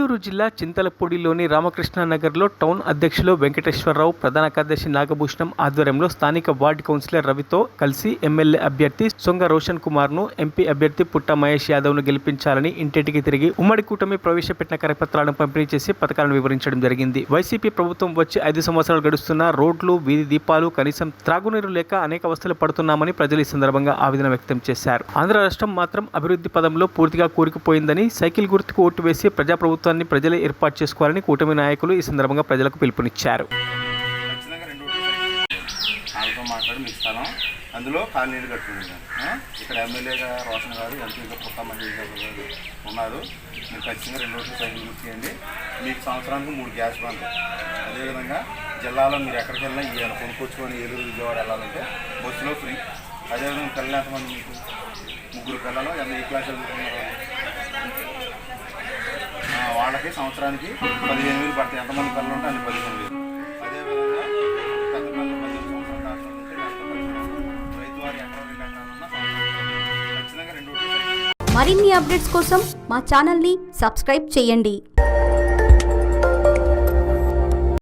ఏలూరు జిల్లా చింతలపూడిలోని రామకృష్ణ నగర్లో టౌన్ అధ్యక్షులు వెంకటేశ్వరరావు, ప్రధాన కార్యదర్శి నాగభూషణం ఆధ్వర్యంలో స్థానిక వార్డు కౌన్సిలర్ రవితో కలిసి ఎమ్మెల్యే అభ్యర్థి సొంగ రోషన్ కుమార్ను, ఎంపీ అభ్యర్థి పుట్ట మహేష్ యాదవ్ను గెలిపించాలని ఇంటింటికి తిరిగి ఉమ్మడి కూటమి ప్రవేశపెట్టిన కరపత్రాలను పంపిణీ చేసి పథకాలను వివరించడం జరిగింది. వైసీపీ ప్రభుత్వం వచ్చి 5 సంవత్సరాలు గడుస్తున్నా రోడ్లు, వీధి దీపాలు, కనీసం త్రాగునీరు లేక అనేక అవస్థలు పడుతున్నామని ప్రజలు ఈ సందర్భంగా ఆవేదన వ్యక్తం చేశారు. ఆంధ్ర రాష్ట్రం మాత్రం అభివృద్ధి పదంలో పూర్తిగా కూరుకుపోయిందని, సైకిల్ గుర్తుకు ఓటు వేసి ప్రజాప్రభుత్వాన్ని ప్రజలే ఏర్పాటు చేసుకోవాలని కూటమి నాయకులు ఈ సందర్భంగా ప్రజలకు పిలుపునిచ్చారు. అందులో కాలనీలు కట్టుకుంటున్నాను. ఇక్కడ ఎమ్మెల్యేగా రోషన్ గారు, ఎంపీగా పుట్ట మహేష్ గారు ఉన్నారు. మీరు ఖచ్చితంగా 2 రోజులు సైకిల్ గుర్తు చేయండి. మీకు సంవత్సరానికి 3 గ్యాస్ బండ్లు. అదేవిధంగా జిల్లాలో మీరు ఎక్కడికి వెళ్ళినా ఇవ్వాలి, కొనుక్కొచ్చుకొని ఏలూరు, విజయవాడ వెళ్ళాలంటే బస్సులో ఫ్రీ. అదేవిధంగా పిల్లలు ఎంతమంది, మీకు 3 పిల్లలు, ఏ క్లాస్ చదువుతున్నారు వాళ్ళకి సంవత్సరానికి 15,000 పడతాయి. ఎంతమంది పిల్లలు ఉంటే అన్ని 15,000. అదేవిధంగా పెద్ద పిల్లలు 15 సంవత్సరాల దాకా ఉంటే రైతు వారి ఎకరం 2 ఎకరాలున్నా ఖచ్చితంగా 2 రోజులు. మరిన్ని అప్డేట్స్ కోసం మా ఛానల్ని సబ్స్క్రైబ్ చేయండి.